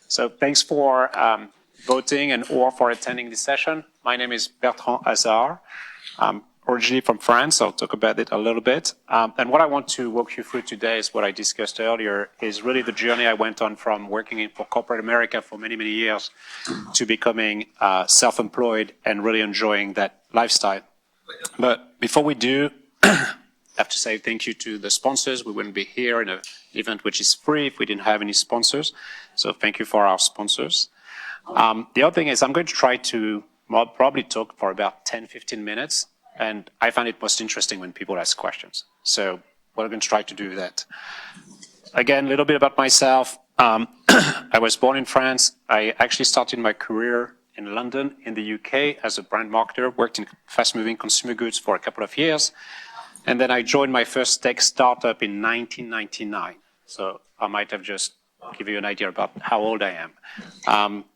So thanks for voting and or for attending this session. My name is Bertrand Hazard. I'm originally from France. I'll talk about it a little bit. And what I want to walk you through today is what I discussed earlier, is really the journey I went on from working for corporate America for many, many years to becoming self-employed and really enjoying that lifestyle. But before we do, I have to say thank you to the sponsors. We wouldn't be here in an event which is free if we didn't have any sponsors. So thank you for our sponsors. The other thing is I'm going to try to probably talk for about 10, 15 minutes. And I find it most interesting when people ask questions. So we're going to try to do that. Again, a little bit about myself. I was born in France. I actually started my career in London, in the UK, as a brand marketer, worked in fast-moving consumer goods for a couple of years. And then I joined my first tech startup in 1999. So I might have just give you an idea about how old I am.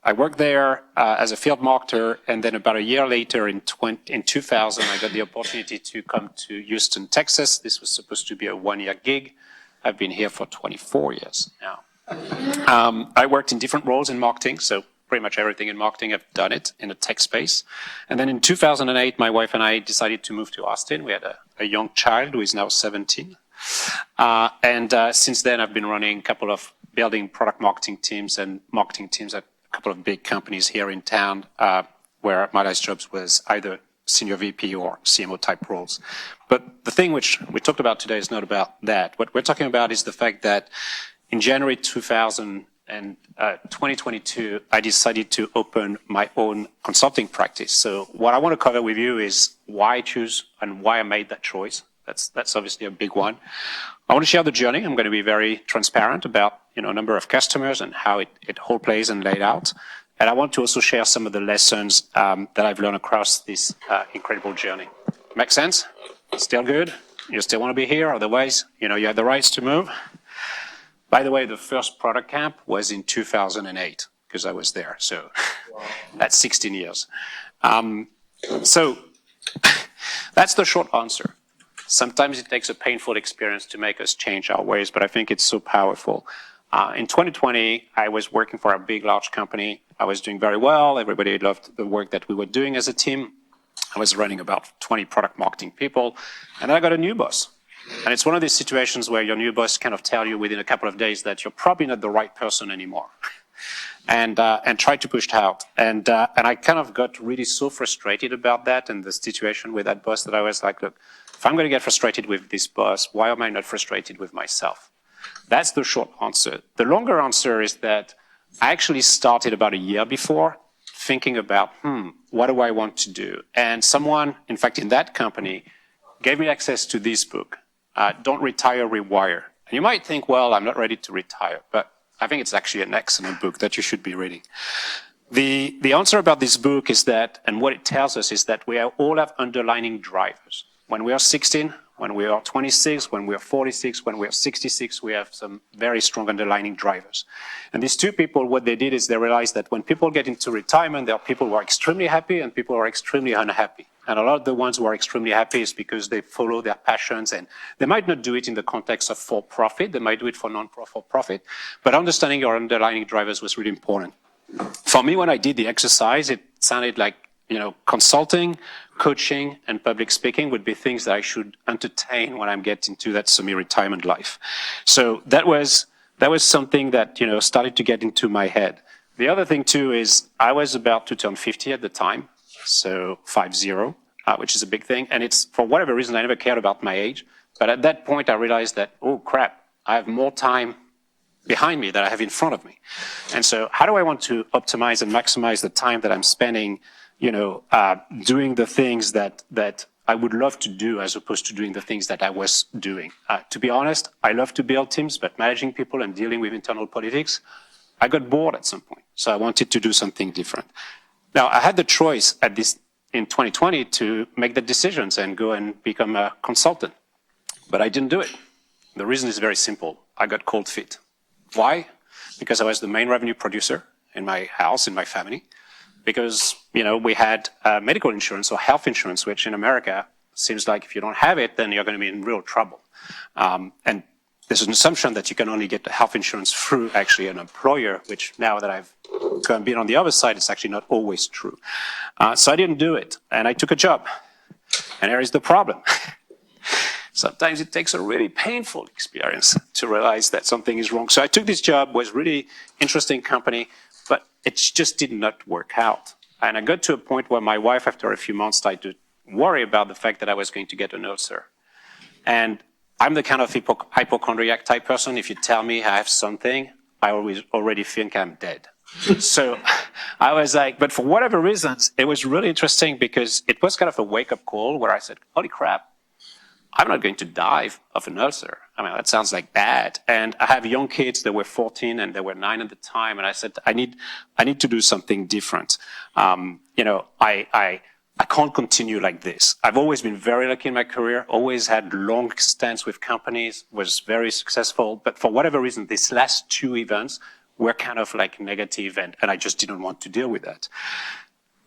I worked there as a field marketer, and then about a year later, in 2000, I got the opportunity to come to Houston, Texas. This was supposed to be a one-year gig. I've been here for 24 years now. I worked in different roles in marketing, so pretty much everything in marketing, I've done it in the tech space. And then in 2008, my wife and I decided to move to Austin. We had a young child who is now 17. Since then, I've been running a couple of building product marketing teams and marketing teams at a couple of big companies here in town, where my last jobs was either senior VP or CMO type roles. But the thing which we talked about today is not about that. What we're talking about is the fact that in January 2022, I decided to open my own consulting practice. So what I want to cover with you is why I choose and why I made that choice. That's obviously a big one. I want to share the journey. I'm going to be very transparent about a number of customers and how it whole plays and laid out. And I want to also share some of the lessons that I've learned across this incredible journey. Make sense? Still good? You still want to be here? Otherwise, you have the rights to move. By the way, the first product camp was in 2008 because I was there. So that's 16 years. So that's the short answer. Sometimes it takes a painful experience to make us change our ways, but I think it's so powerful. In 2020, I was working for a big, large company. I was doing very well. Everybody loved the work that we were doing as a team. I was running about 20 product marketing people, and I got a new boss. And it's one of these situations where your new boss kind of tell you within a couple of days that you're probably not the right person anymore, and try to push it out. And I kind of got really so frustrated about that and the situation with that boss that I was like, look, if I'm going to get frustrated with this boss, why am I not frustrated with myself? That's the short answer. The longer answer is that I actually started about a year before thinking about, what do I want to do? And someone, in fact, in that company, gave me access to this book, Don't Retire, Rewire. And you might think, well, I'm not ready to retire, but I think it's actually an excellent book that you should be reading. The answer about this book is that, and what it tells us is that we all have underlying drivers. When we are 16, when we are 26, when we are 46, when we are 66, we have some very strong underlying drivers. And these two people, what they did is they realized that when people get into retirement, there are people who are extremely happy and people who are extremely unhappy. And a lot of the ones who are extremely happy is because they follow their passions, and they might not do it in the context of for-profit, they might do it for non-for-profit, but understanding your underlying drivers was really important. For me, when I did the exercise, it sounded like, consulting, coaching, and public speaking would be things that I should entertain when I'm getting to that semi-retirement life. So that was something that, started to get into my head. The other thing too is I was about to turn 50 at the time, so 50, which is a big thing. And it's, for whatever reason, I never cared about my age. But at that point, I realized that, oh crap, I have more time behind me than I have in front of me. And so how do I want to optimize and maximize the time that I'm spending doing the things that I would love to do as opposed to doing the things that I was doing. To be honest, I love to build teams, but managing people and dealing with internal politics, I got bored at some point. So I wanted to do something different. Now, I had the choice in 2020 to make the decisions and go and become a consultant, but I didn't do it. The reason is very simple. I got cold feet. Why? Because I was the main revenue producer in my house, in my family. Because, we had medical insurance or health insurance, which in America seems like if you don't have it, then you're going to be in real trouble. And there's an assumption that you can only get the health insurance through actually an employer, which now that I've been on the other side, it's actually not always true. So I didn't do it, and I took a job. And here is the problem. Sometimes it takes a really painful experience to realize that something is wrong. So I took this job, was really interesting company, but it just did not work out. And I got to a point where my wife, after a few months, started to worry about the fact that I was going to get an ulcer. And I'm the kind of hypochondriac type person. If you tell me I have something, I already think I'm dead. So I was like, but for whatever reasons, it was really interesting because it was kind of a wake-up call where I said, holy crap, I'm not going to die of an ulcer. I mean, that sounds like bad. And I have young kids that were 14 and they were 9 at the time. And I said, I need to do something different. I can't continue like this. I've always been very lucky in my career, always had long stints with companies, was very successful. But for whatever reason, these last 2 events were kind of like negative and I just didn't want to deal with that.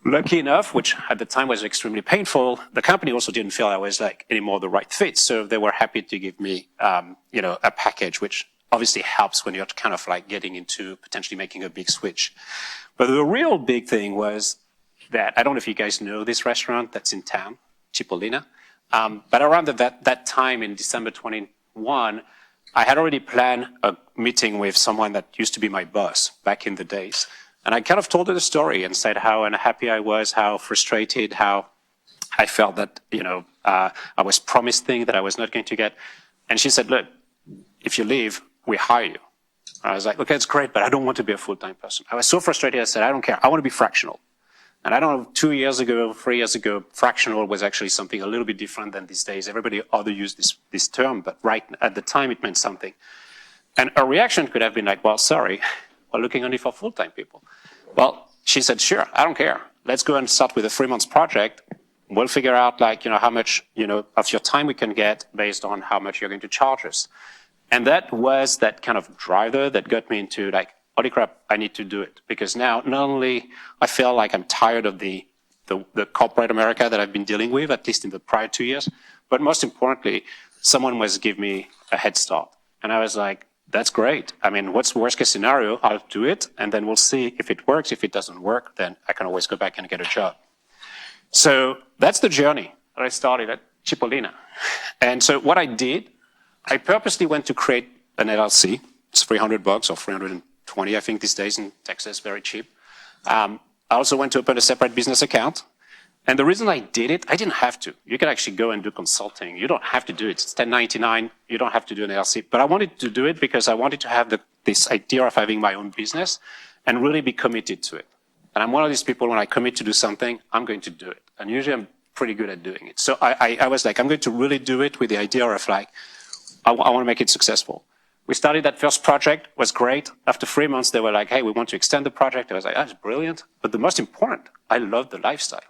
Lucky enough, which at the time was extremely painful, the company also didn't feel I was like anymore the right fit. So they were happy to give me, a package, which obviously helps when you're kind of like getting into potentially making a big switch. But the real big thing was that, I don't know if you guys know this restaurant that's in town, Cipollina. But around that time in December 21, I had already planned a meeting with someone that used to be my boss back in the days. And I kind of told her the story and said how unhappy I was, how frustrated, how I felt that, I was promised things that I was not going to get. And she said, look, if you leave, we hire you. I was like, okay, it's great, but I don't want to be a full-time person. I was so frustrated, I said, I don't care. I want to be fractional. And I don't know, 2 years ago, 3 years ago, fractional was actually something a little bit different than these days. Everybody other used this term, but right at the time it meant something. And a reaction could have been like, well, sorry, we're looking only for full-time people. Well, she said, sure, I don't care. Let's go and start with a 3-month project. We'll figure out how much, of your time we can get based on how much you're going to charge us. And that was that kind of driver that got me into like, holy crap, I need to do it. Because now, not only I feel like I'm tired of the corporate America that I've been dealing with, at least in the prior 2 years, but most importantly, someone was give me a head start. And I was like, that's great. I mean, what's the worst case scenario? I'll do it, and then we'll see if it works. If it doesn't work, then I can always go back and get a job. So that's the journey that I started at Cipollina. And so what I did, I purposely went to create an LLC. It's $300 or $320, I think, these days in Texas, very cheap. I also went to open a separate business account. And the reason I did it, I didn't have to. You can actually go and do consulting. You don't have to do it. It's 1099. You don't have to do an LLC. But I wanted to do it because I wanted to have this idea of having my own business and really be committed to it. And I'm one of these people, when I commit to do something, I'm going to do it. And usually I'm pretty good at doing it. So I was like, I'm going to really do it with the idea of like, I want to make it successful. We started that first project, was great. After 3 months, they were like, hey, we want to extend the project. I was like, that's brilliant. But the most important, I love the lifestyle.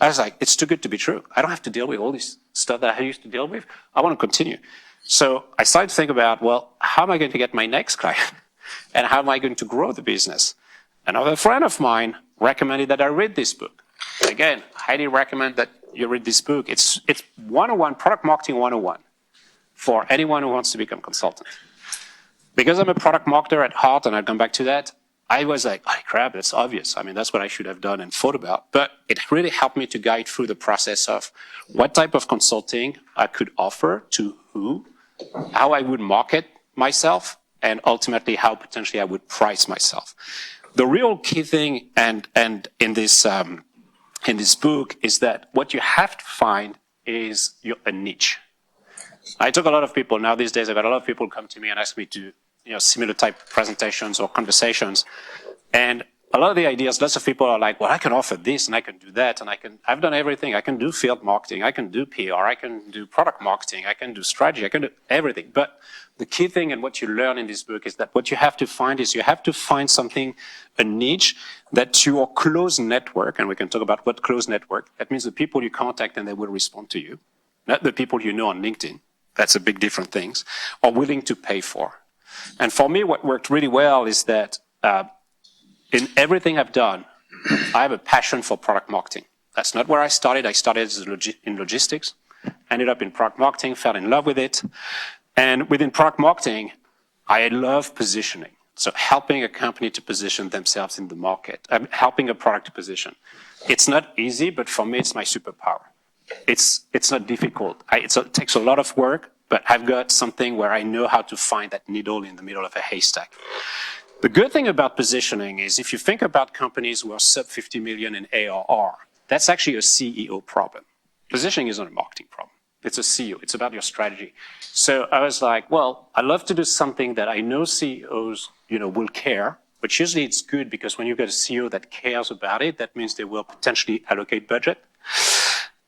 I was like, it's too good to be true. I don't have to deal with all this stuff that I used to deal with. I want to continue. So I started to think about, well, how am I going to get my next client? And how am I going to grow the business? Another friend of mine recommended that I read this book. Again, highly recommend that you read this book. It's 101, Product Marketing 101, for anyone who wants to become a consultant. Because I'm a product marketer at heart, and I'll come back to that, I was like, oh crap, that's obvious. I mean, that's what I should have done and thought about. But it really helped me to guide through the process of what type of consulting I could offer to who, how I would market myself, and ultimately how potentially I would price myself. The real key thing and in this book is that what you have to find is a niche. I took a lot of people, now these days I've had a lot of people come to me and ask me to similar type presentations or conversations. And a lot of the ideas, lots of people are like, well, I can offer this and I can do that. And I've done everything. I can do field marketing. I can do PR. I can do product marketing. I can do strategy. I can do everything. But the key thing and what you learn in this book is that what you have to find is you have to find something, a niche that your close network, and we can talk about what close network, that means the people you contact and they will respond to you, not the people you know on LinkedIn. That's a big different things, are willing to pay for. And for me, what worked really well is that in everything I've done, I have a passion for product marketing. That's not where I started. I started in logistics, ended up in product marketing, fell in love with it. And within product marketing, I love positioning. So helping a company to position themselves in the market, helping a product to position. It's not easy, but for me, it's my superpower. It's not difficult. It takes a lot of work, but I've got something where I know how to find that needle in the middle of a haystack. The good thing about positioning is if you think about companies who are sub 50 million in ARR, that's actually a CEO problem. Positioning isn't a marketing problem. It's a CEO. It's about your strategy. So I was like, well, I love to do something that I know CEOs, will care, but usually it's good because when you've got a CEO that cares about it, that means they will potentially allocate budget.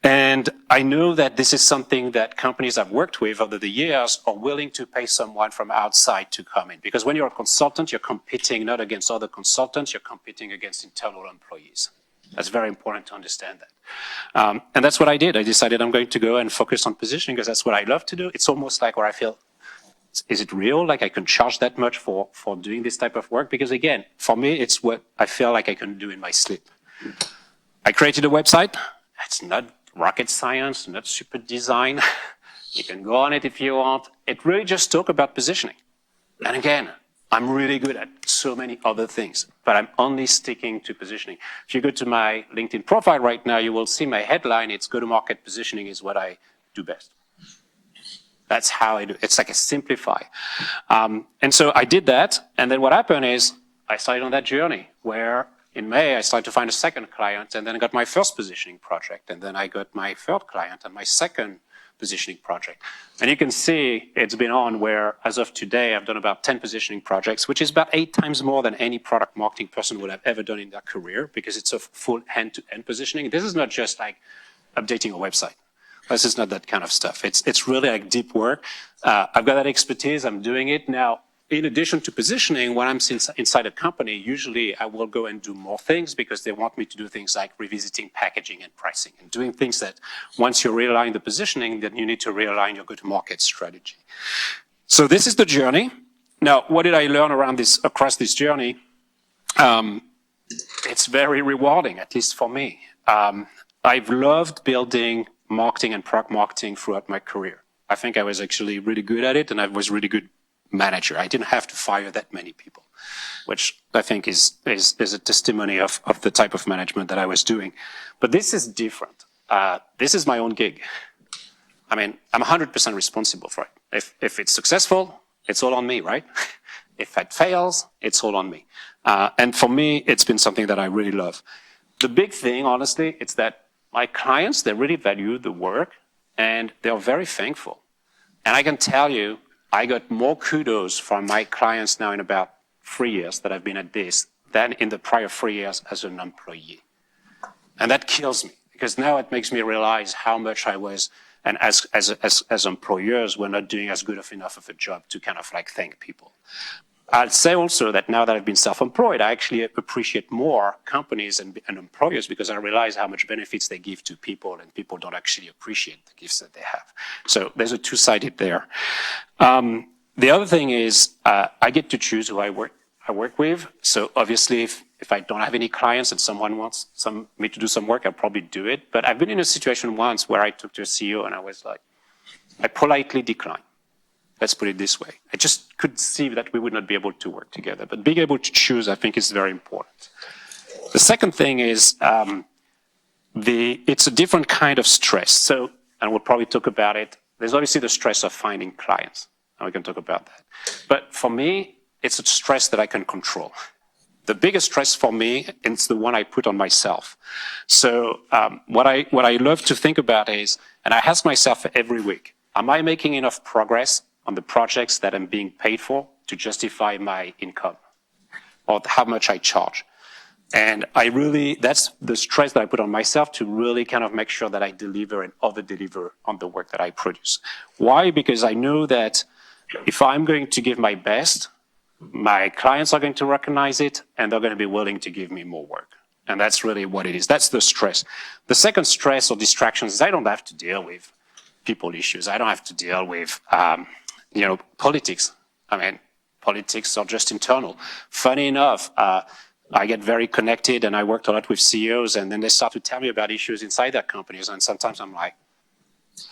And I know that this is something that companies I've worked with over the years are willing to pay someone from outside to come in. Because when you're a consultant, you're competing not against other consultants, you're competing against internal employees. That's very important to understand that. And that's what I did. I decided I'm going to go and focus on positioning because that's what I love to do. It's almost like where I feel, is it real? Like I can charge that much for doing this type of work? Because again, for me, it's what I feel like I can do in my sleep. I created a website. It's not rocket science, not super design. You can go on it if you want. It really just talk about positioning. And again, I'm really good at so many other things, but I'm only sticking to positioning. If you go to my LinkedIn profile right now, you will see my headline. It's go-to-market positioning is what I do best. That's how I do. It's like a simplify. And so I did that. And then what happened is I started on that journey where in May, I started to find a second client, and then I got my first positioning project, and then I got my third client and my second positioning project. And you can see it's been on where, as of today, I've done about 10 positioning projects, which is about 8 times more than any product marketing person would have ever done in their career, because it's a full end-to-end positioning. This is not just like updating a website. This is not that kind of stuff. It's really like deep work. I've got that expertise. I'm doing it now. In addition to positioning, when I'm inside a company, usually I will go and do more things because they want me to do things like revisiting packaging and pricing and doing things that once you realign the positioning, then you need to realign your go-to-market strategy. So this is the journey. Now, what did I learn across this journey? It's very rewarding, at least for me. I've loved building marketing and product marketing throughout my career. I think I was actually really good at it, and I was really good manager. I didn't have to fire that many people, which I think is a testimony of the type of management that I was doing. But this is different. This is my own gig. I mean, I'm 100% responsible for it. If it's successful, it's all on me, right? If it fails, it's all on me. And for me, it's been something that I really love. The big thing, honestly, it's that my clients, they really value the work and they're very thankful. And I can tell you, I got more kudos from my clients now in about 3 years that I've been at this than in the prior 3 years as an employee. And that kills me because now it makes me realize how much I was, and as employers, we're not doing as good enough of a job to kind of like thank people. I'll say also that now that I've been self-employed, I actually appreciate more companies and employers because I realize how much benefits they give to people and people don't actually appreciate the gifts that they have. So there's a two-sided there. The other thing is I get to choose who I work with. So obviously if I don't have any clients and someone wants me to do some work, I'll probably do it. But I've been in a situation once where I talked to a CEO and I was like, I politely declined. Let's put it this way. I just could see that we would not be able to work together. But being able to choose, I think, is very important. The second thing is it's a different kind of stress. So, and we'll probably talk about it. There's obviously the stress of finding clients, and we can talk about that. But for me, it's a stress that I can control. The biggest stress for me is the one I put on myself. So what I love to think about is, and I ask myself every week, am I making enough progress on the projects that I'm being paid for to justify my income or how much I charge? And that's the stress that I put on myself to really kind of make sure that I deliver and over-deliver on the work that I produce. Why? Because I know that if I'm going to give my best, my clients are going to recognize it and they're going to be willing to give me more work. And that's really what it is. That's the stress. The second stress or distractions is I don't have to deal with people issues. I don't have to deal with, politics. I mean, politics are just internal. Funny enough, I get very connected and I worked a lot with CEOs and then they start to tell me about issues inside their companies. And sometimes I'm like,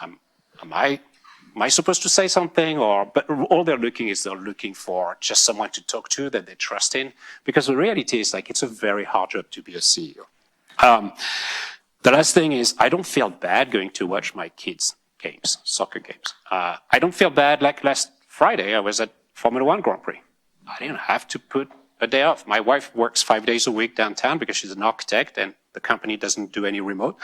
am I am I supposed to say something? But all they're looking for just someone to talk to that they trust in. Because the reality is like, it's a very hard job to be a CEO. The last thing is I don't feel bad going to watch my kids' games, soccer games. I don't feel bad. Like last Friday, I was at Formula One Grand Prix. I didn't have to put a day off. My wife works 5 days a week downtown because she's an architect and the company doesn't do any remote.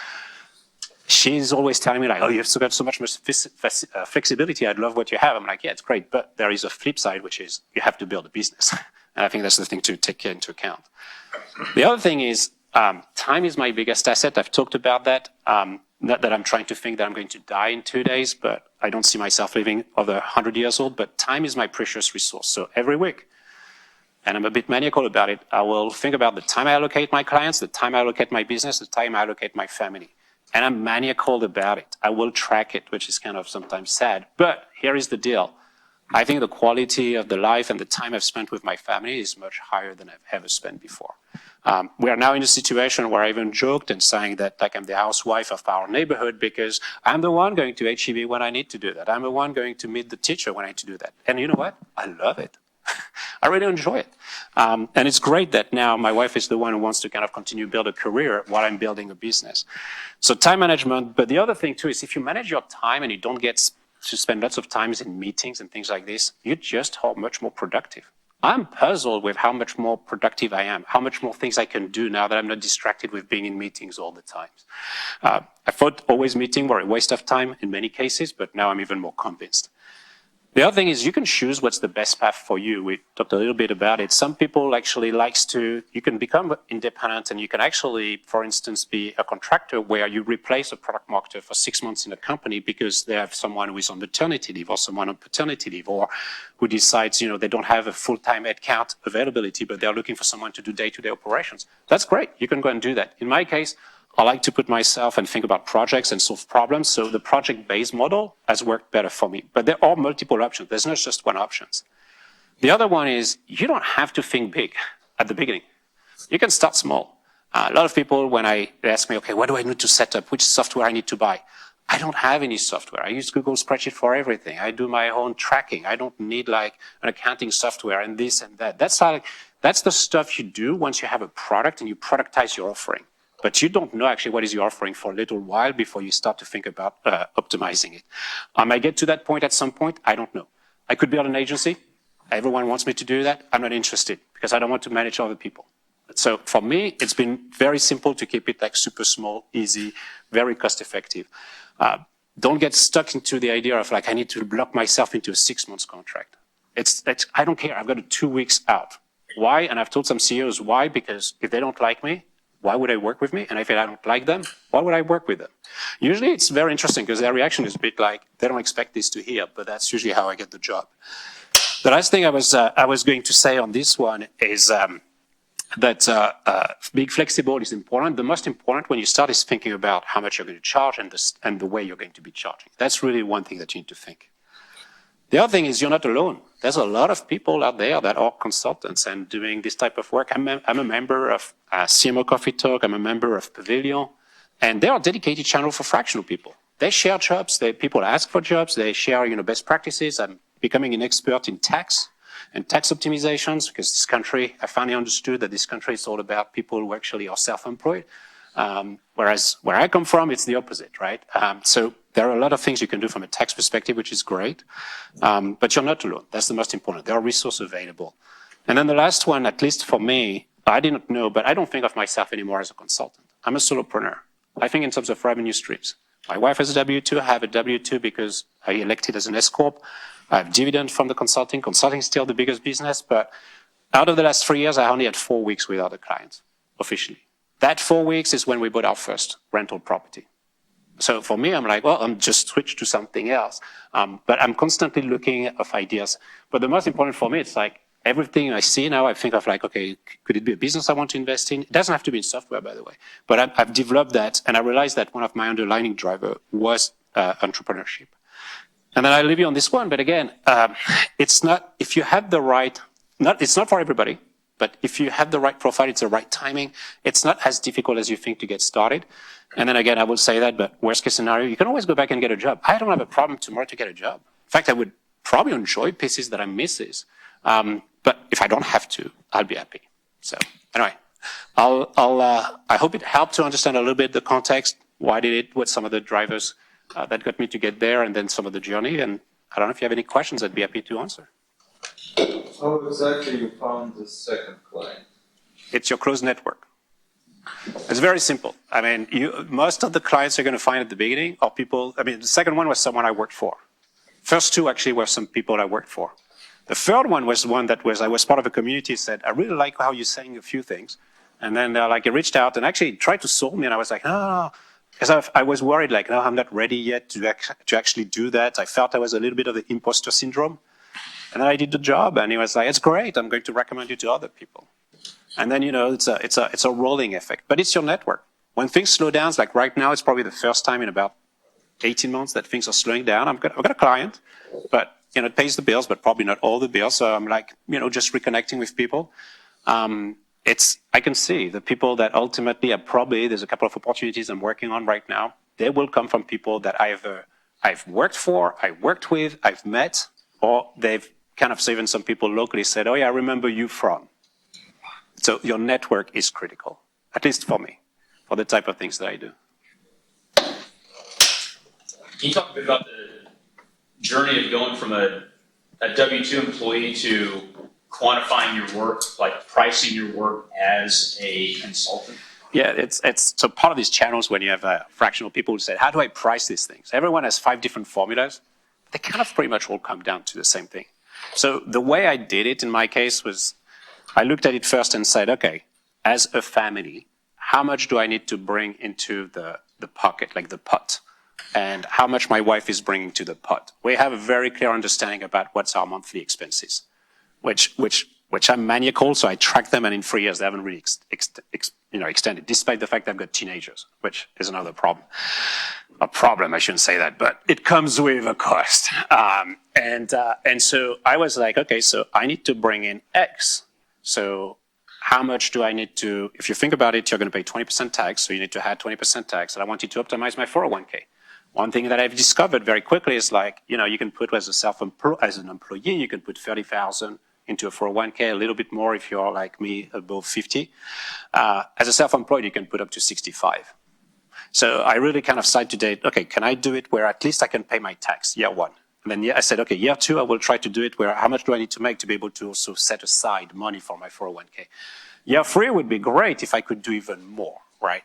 She's always telling me like, oh, you've still got so much flexibility. I love what you have. I'm like, yeah, it's great. But there is a flip side, which is you have to build a business. And I think that's the thing to take into account. The other thing is time is my biggest asset. I've talked about that. Not that I'm trying to think that I'm going to die in 2 days, but I don't see myself living over 100 years old. But time is my precious resource. So every week, and I'm a bit maniacal about it, I will think about the time I allocate my clients, the time I allocate my business, the time I allocate my family. And I'm maniacal about it. I will track it, which is kind of sometimes sad. But here is the deal. I think the quality of the life and the time I've spent with my family is much higher than I've ever spent before. We are now in a situation where I even joked and saying that like I'm the housewife of our neighborhood because I'm the one going to HEB when I need to do that. I'm the one going to meet the teacher when I need to do that. And you know what? I love it. I really enjoy it. And it's great that now my wife is the one who wants to kind of continue to build a career while I'm building a business. So time management, but the other thing too is if you manage your time and you don't get to spend lots of time in meetings and things like this, you just are much more productive. I'm puzzled with how much more productive I am, how much more things I can do now that I'm not distracted with being in meetings all the time. I thought always meetings were a waste of time in many cases, but now I'm even more convinced. The other thing is you can choose what's the best path for you. We talked a little bit about it. Some people actually you can become independent and you can actually, for instance, be a contractor where you replace a product marketer for 6 months in a company because they have someone who is on maternity leave or someone on paternity leave or who decides, they don't have a full-time headcount availability, but they're looking for someone to do day-to-day operations. That's great. You can go and do that. In my case, I like to put myself and think about projects and solve problems. So the project-based model has worked better for me. But there are multiple options. There's not just one option. The other one is you don't have to think big at the beginning. You can start small. A lot of people, when they ask me, okay, what do I need to set up? Which software I need to buy? I don't have any software. I use Google Spreadsheet for everything. I do my own tracking. I don't need like an accounting software and this and that. That's the stuff you do once you have a product and you productize your offering. But you don't know actually what is your offering for a little while before you start to think about optimizing it. I might get to that point at some point. I don't know. I could build an agency. Everyone wants me to do that. I'm not interested because I don't want to manage other people. So for me, it's been very simple to keep it like super small, easy, very cost effective. Don't get stuck into the idea of like, I need to block myself into a 6 months contract. I don't care. I've got a 2 weeks out. Why? And I've told some CEOs why, because if they don't like me, why would they work with me? And if I don't like them, why would I work with them? Usually it's very interesting because their reaction is a bit like, they don't expect this to hear, but that's usually how I get the job. The last thing I was going to say on this one is that being flexible is important. The most important when you start is thinking about how much you're going to charge and the way you're going to be charging. That's really one thing that you need to think. The other thing is you're not alone. There's a lot of people out there that are consultants and doing this type of work. I'm a member of CMO Coffee Talk. I'm a member of Pavilion. And they are a dedicated channel for fractional people. They share jobs. People ask for jobs. They share best practices. I'm becoming an expert in tax and tax optimizations because this country, I finally understood that this country is all about people who actually are self-employed. Whereas where I come from, it's the opposite, right? So there are a lot of things you can do from a tax perspective, which is great. But you're not alone. That's the most important. There are resources available. And then the last one, at least for me, I didn't know, but I don't think of myself anymore as a consultant. I'm a solopreneur. I think in terms of revenue streams. My wife has a W-2. I have a W-2 because I elected as an S-Corp. I have dividend from the consulting. Consulting is still the biggest business. But out of the last 3 years, I only had 4 weeks without a client, officially. That 4 weeks is when we bought our first rental property. So for me, I'm like, well, I'm just switched to something else. But I'm constantly looking at ideas. But the most important for me, it's like everything I see now, I think of like, okay, could it be a business I want to invest in? It doesn't have to be in software, by the way. But I've developed that, and I realized that one of my underlying driver was entrepreneurship. And then I leave you on this one. But again, it's not, if you have the right, it's not for everybody. But if you have the right profile, it's the right timing. It's not as difficult as you think to get started. And then again, I will say that, but worst case scenario, you can always go back and get a job. I don't have a problem tomorrow to get a job. In fact, I would probably enjoy pieces that I misses. But if I don't have to, I'll be happy. So anyway, I hope it helped to understand a little bit the context, why did it, what some of the drivers that got me to get there, and then some of the journey. And I don't know if you have any questions, I'd be happy to answer. How exactly you found the second client? It's your closed network. It's very simple. I mean, most of the clients you're going to find at the beginning are people, I mean, the second one was someone I worked for. First two actually were some people I worked for. The third one was one that was, I was part of a community, said, I really like how you're saying a few things. And then like, he reached out and actually tried to solve me. And I was like, no, because I was worried, like, no, I'm not ready yet to actually do that. I felt I was a little bit of the imposter syndrome. And then I did the job, and he was like, it's great. I'm going to recommend you to other people. And then, it's a rolling effect, but it's your network. When things slow down, like right now, it's probably the first time in about 18 months that things are slowing down. I've got a client, but, it pays the bills, but probably not all the bills. So I'm like, just reconnecting with people. I can see the people that ultimately are probably, there's a couple of opportunities I'm working on right now. They will come from people that I've worked for, I worked with, I've met, or they've kind of even some people locally said, oh yeah, I remember you from. So your network is critical, at least for me, for the type of things that I do. Can you talk a bit about the journey of going from a W-2 employee to quantifying your work, like pricing your work as a consultant? Yeah, it's so part of these channels when you have fractional people who say, how do I price these things? Everyone has 5 different formulas. They kind of pretty much all come down to the same thing. So the way I did it in my case was I looked at it first and said, okay, as a family, how much do I need to bring into the pocket, like the pot? And how much my wife is bringing to the pot? We have a very clear understanding about what's our monthly expenses, which I'm maniacal, so I track them, and in 3 years they haven't really extended, despite the fact that I've got teenagers, which is another problem. A problem, I shouldn't say that, but it comes with a cost. And so I was like, okay, so I need to bring in X. So how much do I need to, if you think about it, you're going to pay 20% tax, so you need to add 20% tax, and I want you to optimize my 401k. One thing that I've discovered very quickly is like, you can put as an employee, you can put 30,000 into a 401k, a little bit more if you're like me, above 50. As a self-employed, you can put up to 65. So I really kind of decided today, okay, can I do it where at least I can pay my tax, year 1? And then I said, okay, year 2, I will try to do it where how much do I need to make to be able to also set aside money for my 401k? Year 3 would be great if I could do even more, right?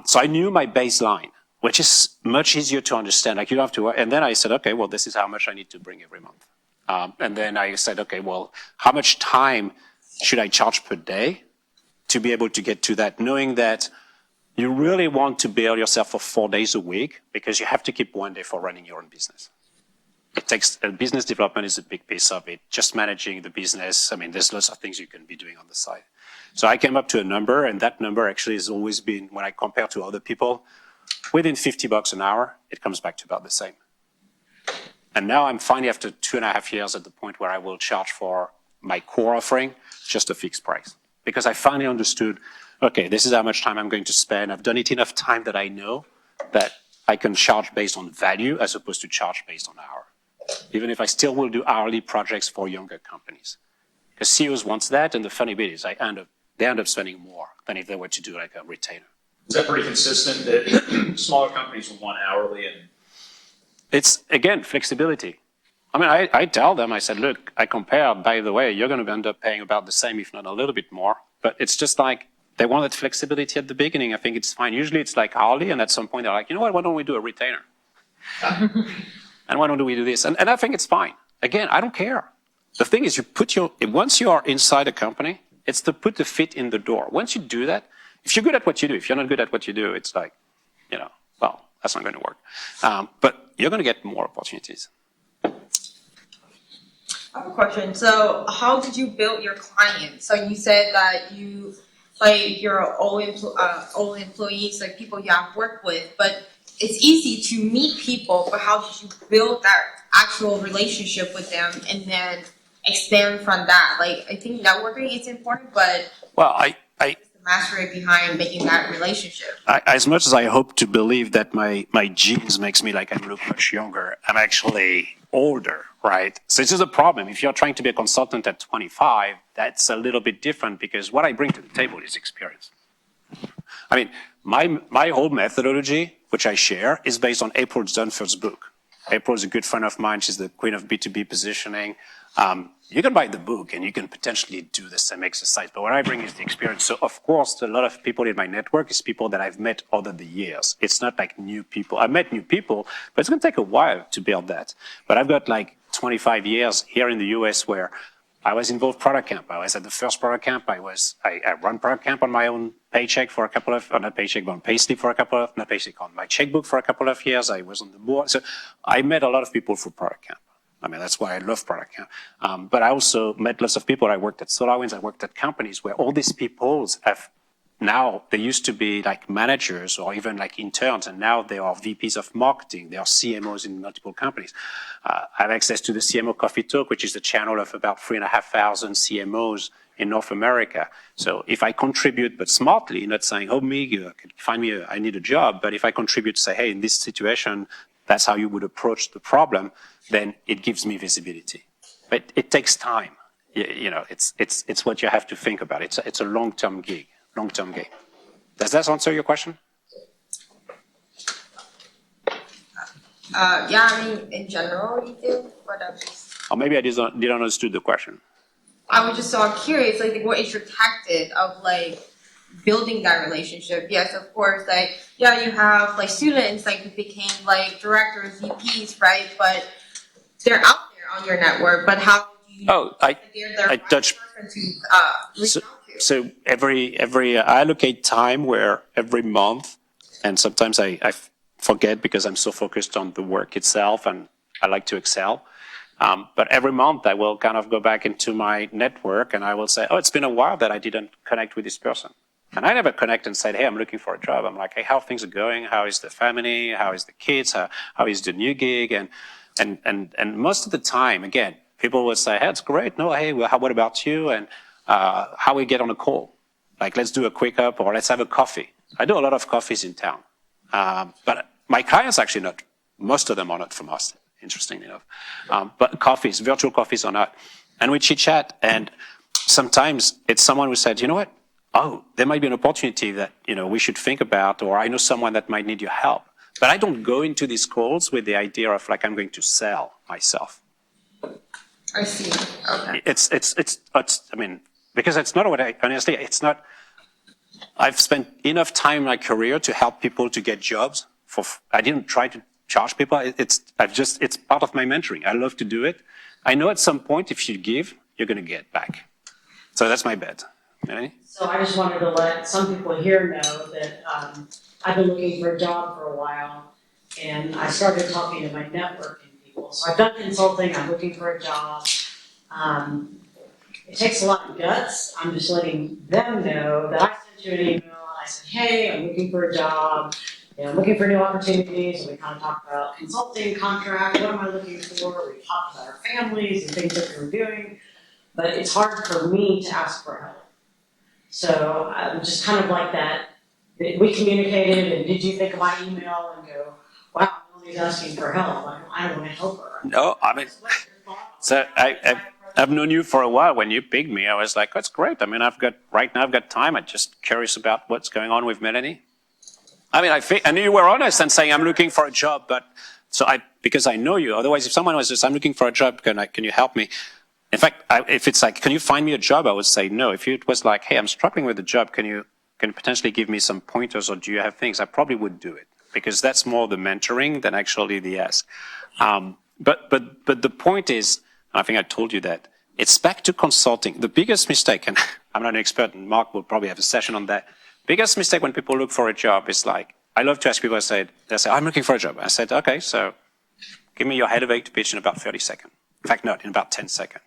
So I knew my baseline, which is much easier to understand. Like you don't have to work. And then I said, okay, well, this is how much I need to bring every month. And then I said, okay, well, how much time should I charge per day to be able to get to that, knowing that you really want to bill yourself for 4 days a week because you have to keep 1 day for running your own business. It takes, business development is a big piece of it, just managing the business. I mean, there's lots of things you can be doing on the side. So I came up to a number, and that number actually has always been, when I compare to other people, within $50 an hour, it comes back to about the same. And now I'm finally, after 2.5 years, at the point where I will charge for my core offering just a fixed price. Because I finally understood, okay, this is how much time I'm going to spend. I've done it enough time that I know that I can charge based on value as opposed to charge based on hour. Even if I still will do hourly projects for younger companies. Because CEOs wants that, and the funny bit is they end up spending more than if they were to do like a retainer. Is that pretty consistent that smaller companies will want hourly? And it's, again, flexibility. I mean, I tell them, I said, look, I compare, by the way, you're going to end up paying about the same, if not a little bit more. But it's just like, they wanted flexibility at the beginning. I think it's fine. Usually it's like hourly, and at some point they're like, you know what, why don't we do a retainer? And why don't we do this? And I think it's fine. Again, I don't care. The thing is, once you are inside a company, it's to put the feet in the door. Once you do that, if you're good at what you do, if you're not good at what you do, it's like, well, that's not going to work. But you're going to get more opportunities. I have a question. So how did you build your clients? So you said that you, like your old employees, like people you have worked with, but it's easy to meet people, but how did you build that actual relationship with them and then expand from that? Like, I think networking is important, but Well, the mastery behind making that relationship. as much as I hope to believe that my genes makes me like I look much younger, I'm actually older, right? So this is a problem. If you're trying to be a consultant at 25, that's a little bit different because what I bring to the table is experience. I mean, my whole methodology, which I share, is based on April Dunford's book. April is a good friend of mine. She's the queen of B2B positioning. You can buy the book and you can potentially do the same exercise, but what I bring is the experience. So of course, a lot of people in my network is people that I've met over the years. It's not like new people. I met new people, but it's going to take a while to build that. But I've got like 25 years here in the US where I was involved product camp. I was at the first product camp. I run product camp on my own paycheck for a couple of, not paycheck, but on payslip for a couple of, not paycheck, on my checkbook for a couple of years. I was on the board. So I met a lot of people through product camp. I mean, that's why I love product camp. But I also met lots of people. I worked at SolarWinds. I worked at companies where all these people have now, they used to be like managers or even like interns, and now they are VPs of marketing. They are CMOs in multiple companies. I have access to the CMO Coffee Talk, which is the channel of about 3,500 CMOs in North America. So if I contribute, but smartly, not saying, oh, find me, I need a job, but if I contribute, say, hey, in this situation, that's how you would approach the problem, then it gives me visibility. But it takes time. You know, it's what you have to think about. It's a long-term gig. Long-term game. Does that answer your question? Yeah, I mean, in general, you do, but I'm just. Or maybe I didn't understood the question. I was just so curious, like, what is your tactic of like building that relationship? Yes, of course, like, yeah, you have like students like who became like directors, VPs, right? But they're out there on your network. But how do you? I touch. So every I allocate time where every month, and sometimes I forget because I'm so focused on the work itself and I like to excel. But every month I will kind of go back into my network and I will say, oh, it's been a while that I didn't connect with this person. And I never connect and said, hey, I'm looking for a job. I'm like, hey, how things are going? How is the family? How is the kids? How is the new gig? And most of the time, again, people will say, hey, it's great. No, hey, well, what about you? And how we get on a call. Like, let's do a quick up or let's have a coffee. I do a lot of coffees in town. But my clients actually not, most of them are not from us, interestingly enough. But coffees, virtual coffees or not. And we chit chat and sometimes it's someone who said, you know what? Oh, there might be an opportunity that, you know, we should think about, or I know someone that might need your help. But I don't go into these calls with the idea of like, I'm going to sell myself. I see. Okay. It's I mean, because it's not what honestly, it's not, I've spent enough time in my career to help people to get jobs I didn't try to charge people. It's part of my mentoring. I love to do it. I know at some point, if you give, you're going to get back. So that's my bet. Melanie? So I just wanted to let some people here know that I've been looking for a job for a while, and I started talking to my networking people. So I've done consulting, I'm looking for a job. It takes a lot of guts. I'm just letting them know that I sent you an email. I said, hey, I'm looking for a job. You know, I'm looking for new opportunities. And we kind of talked about consulting, contract, what am I looking for? We talked about our families and things that we were doing. But it's hard for me to ask for help. So I'm just kind of like that. We communicated, and did you think of my email and go, wow, Emily's asking for help. I don't want to help her. No, I mean, so I've known you for a while. When you picked me, I was like, that's great. I mean, right now I've got time. I'm just curious about what's going on with Melanie. I mean, I knew you were honest and saying I'm looking for a job, but because I know you. Otherwise, if someone was just, I'm looking for a job, can you help me? In fact, if it's like, can you find me a job? I would say no. If it was like, hey, I'm struggling with a job, can you potentially give me some pointers or do you have things? I probably would do it because that's more the mentoring than actually the ask. But the point is, I think I told you that, it's back to consulting. The biggest mistake, and I'm not an expert, and Mark will probably have a session on that. Biggest mistake when people look for a job is like, I love to ask people, they say, I'm looking for a job. I said, okay, so give me your elevator pitch in about 30 seconds. In fact, not, in about 10 seconds.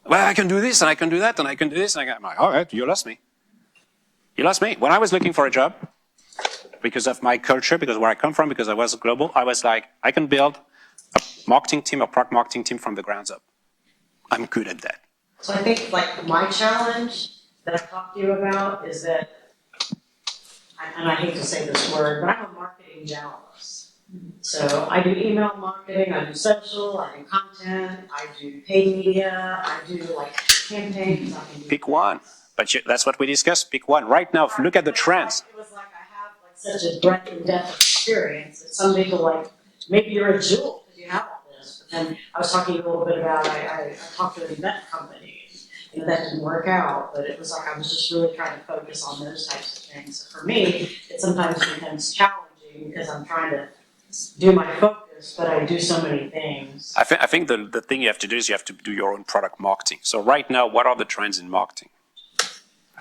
Well, I can do this, and I can do that, and I can do this, and I'm like, all right, you lost me. You lost me. When I was looking for a job, because of my culture, because where I come from, because I was global, I was like, I can build a marketing team, a product marketing team from the ground up. I'm good at that. So I think like my challenge that I've talked to you about is that, and I hate to say this word, but I'm a marketing generalist. So I do email marketing, I do social, I do content, I do paid media, I do like campaigns. I can do Pick one. But that's what we discussed. Pick one. Right now, if you look at the trends. It was like I have like such a breadth and depth of experience that some people like, maybe you're a jewel because you have all this. But then I was talking a little bit about, I talked to an event company. You know, that didn't work out, but it was like I was just really trying to focus on those types of things. So for me, it sometimes becomes challenging because I'm trying to do my focus, but I do so many things. I think the thing you have to do is you have to do your own product marketing. So right now, what are the trends in marketing?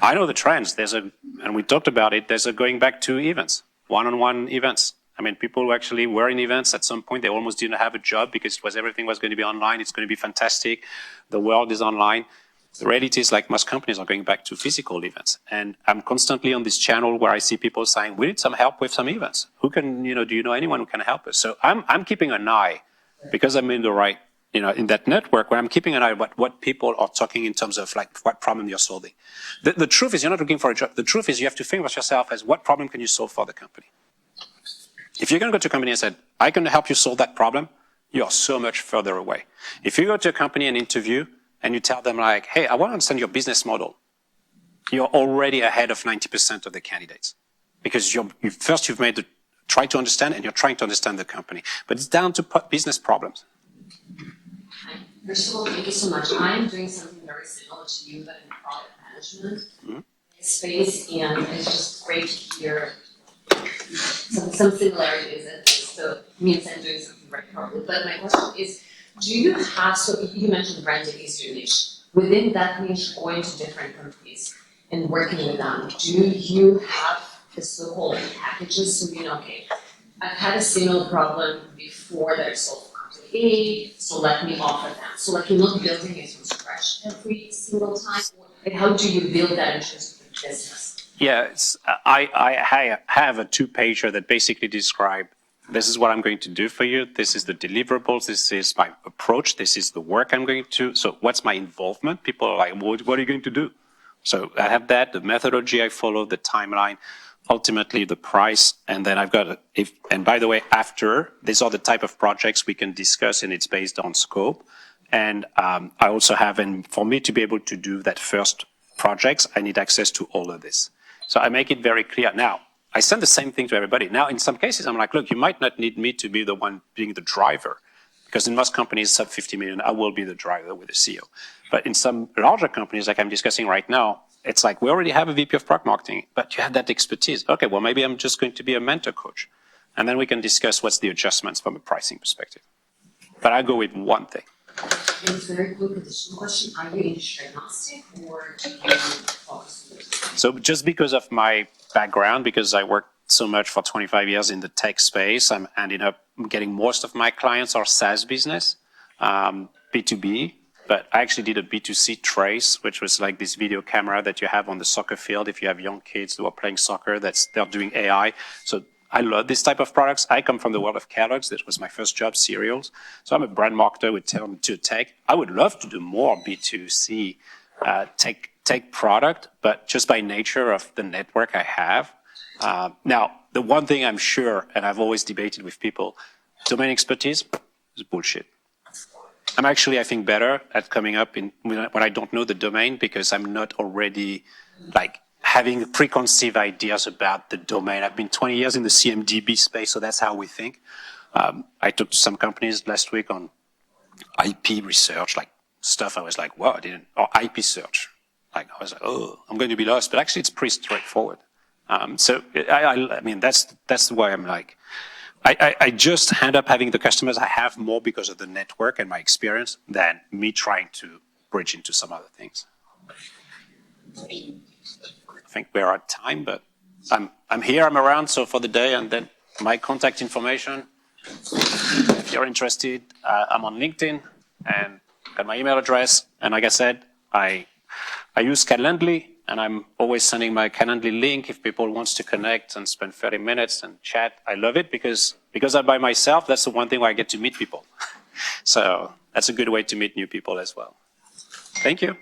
I know the trends. And we talked about it, there's a going back to events, one-on-one events. I mean, people who actually were in events at some point, they almost didn't have a job because everything was going to be online. It's going to be fantastic. The world is online. The reality is, like most companies are going back to physical events. And I'm constantly on this channel where I see people saying, we need some help with some events. Who can, do you know anyone who can help us? So I'm keeping an eye, because I'm in the right, in that network where I'm keeping an eye about what people are talking in terms of like what problem you're solving. The truth is you're not looking for a job. The truth is you have to think about yourself as what problem can you solve for the company? If you're going to go to a company and say, I can help you solve that problem, you're so much further away. If you go to a company and interview, and you tell them like, hey, I want to understand your business model, you're already ahead of 90% of the candidates. Because you've made the try to understand, and you're trying to understand the company. But it's down to business problems. First of all, thank you so much. I'm doing something very similar to you, but in product management space, and it's just great to hear some similarities at least. So it means I'm doing something very properly. But my question is, do you have, so you mentioned branding is your niche. Within that niche, going to different countries and working with them, do you have the so-called packages? So okay, I've had a similar problem before that I solved for country A, so let me offer them. So like you're not building it from scratch every single time. Like how do you build that in terms of the business? Yeah, I have a two-pager that basically describe, this is what I'm going to do for you. This is the deliverables. This is my approach. This is the work I'm going to. So what's my involvement? People are like, what are you going to do? So I have that, the methodology I follow, the timeline, ultimately the price. And then I've got, and by the way, after, these are the type of projects we can discuss, and it's based on scope. And I also have, and for me to be able to do that first projects, I need access to all of this. So I make it very clear. Now, I send the same thing to everybody. Now, in some cases, I'm like, look, you might not need me to be the one being the driver, because in most companies, sub 50 million, I will be the driver with the CEO. But in some larger companies, like I'm discussing right now, it's like, we already have a VP of product marketing, but you have that expertise. Okay, well, maybe I'm just going to be a mentor coach. And then we can discuss what's the adjustments from a pricing perspective. But I go with one thing. And it's a very quick additional question. Are you industry agnostic or do you focus on this? So just because of my background, because I worked so much for 25 years in the tech space, I'm ending up getting most of my clients are SaaS business, B2B, but I actually did a B2C trace, which was like this video camera that you have on the soccer field. If you have young kids who are playing soccer, they're doing AI. So I love this type of products. I come from the world of Kellogg's. That was my first job, cereals. So I'm a brand marketer with to tech. I would love to do more B2C tech product, but just by nature of the network I have. Now, the one thing I'm sure, and I've always debated with people, domain expertise is bullshit. I'm actually, I think, better at coming up when I don't know the domain, because I'm not already like having preconceived ideas about the domain. I've been 20 years in the CMDB space, so that's how we think. I talked to some companies last week on IP research, like stuff I was like, wow, or IP search. Like I was like, oh, I'm going to be lost, but actually it's pretty straightforward. So I mean, that's why I'm like, I just end up having the customers I have more because of the network and my experience than me trying to bridge into some other things. I think we're at time, but I'm here, I'm around, so for the day, and then my contact information, if you're interested, I'm on LinkedIn and got my email address. And like I said, I use Calendly, and I'm always sending my Calendly link if people wants to connect and spend 30 minutes and chat. I love it because I'm by myself. That's the one thing where I get to meet people. So that's a good way to meet new people as well. Thank you.